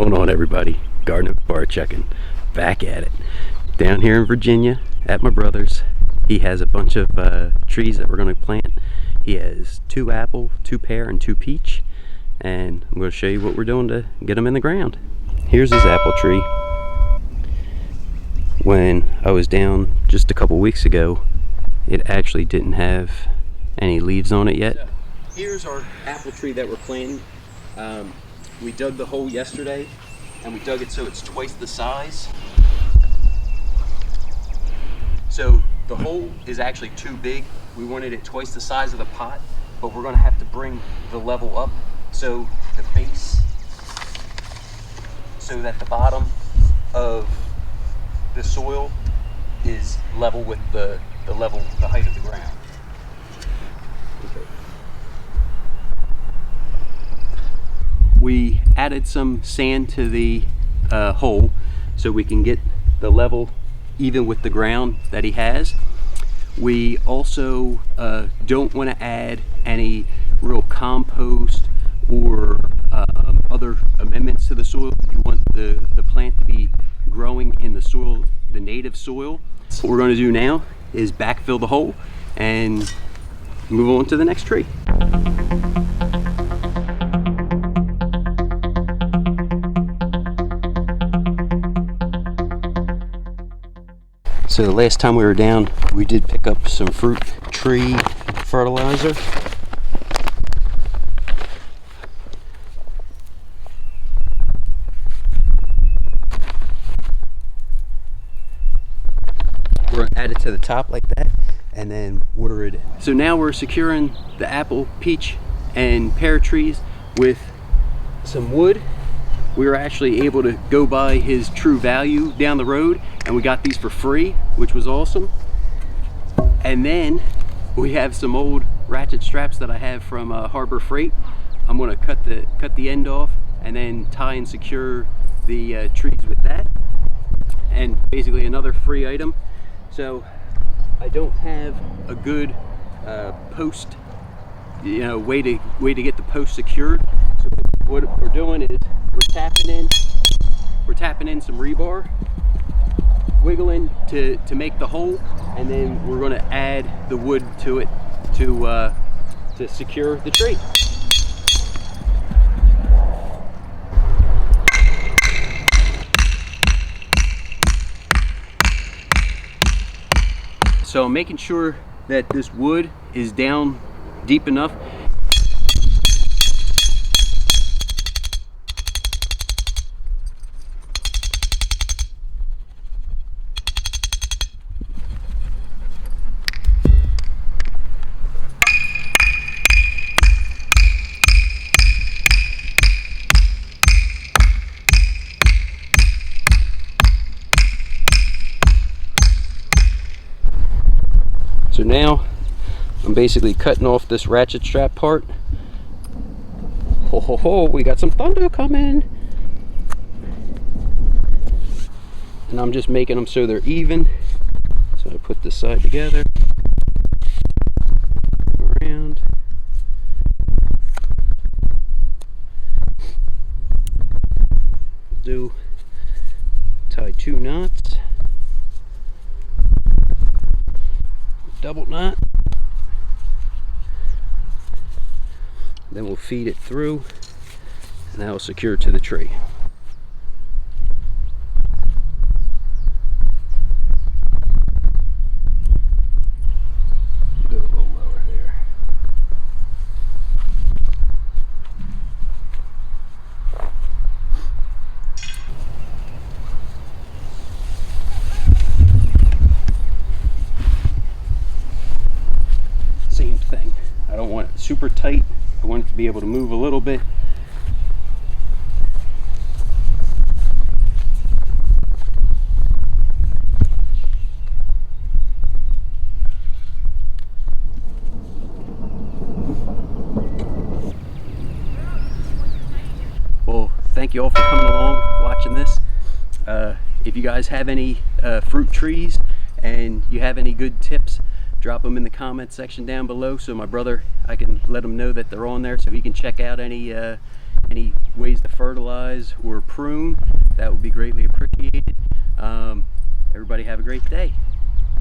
going on, everybody? Garden of Barchuckin, back at it. Down here in Virginia at my brother's. He has a bunch of trees that we're going to plant. He has 2 apple, 2 pear, and 2 peach. And I'm going to show you what we're doing to get them in the ground. Here's his apple tree. When I was down just a couple weeks ago, it actually didn't have any leaves on it yet. So, here's our apple tree that we're planting. We dug the hole yesterday, and we dug it so it's twice the size. So the hole is actually too big. We wanted it twice the size of the pot, but we're going to have to bring the level up so the base, so that the bottom of the soil is level with the height of the ground. Okay. We added some sand to the hole so we can get the level even with the ground that he has. We also don't want to add any real compost or other amendments to the soil. You want the plant to be growing in the soil, the native soil. So what we're going to do now is backfill the hole and move on to the next tree. So the last time we were down, we did pick up some fruit tree fertilizer. We're going to add it to the top like that and then water it in. So now we're securing the apple, peach, and pear trees with some wood. We were actually able to go by his True Value down the road, and we got these for free, which was awesome. And then we have some old ratchet straps that I have from Harbor Freight. I'm going to cut the end off and then tie and secure the trees with that. And basically another free item. So I don't have a good post, way to get the post secured. So what we're doing is we're tapping in some rebar, wiggling to make the hole, and then we're going to add the wood to it to secure the tree. So I'm making sure that this wood is down deep enough. So now I'm basically cutting off this ratchet strap part. Ho ho ho, we got some thunder coming. And I'm just making them so they're even. So I put this side together, around. Tie 2 knots. Double knot, then we'll feed it through, and that will secure it to the tree. Go a little lower there. Same thing. I don't want it super tight. I want it to be able to move a little bit. Well, thank you all for coming along, watching this. If you guys have any fruit trees and you have any good tips, drop them in the comment section down below so my brother, I can let him know that they're on there so he can check out any any ways to fertilize or prune, that would be greatly appreciated. Everybody have a great day.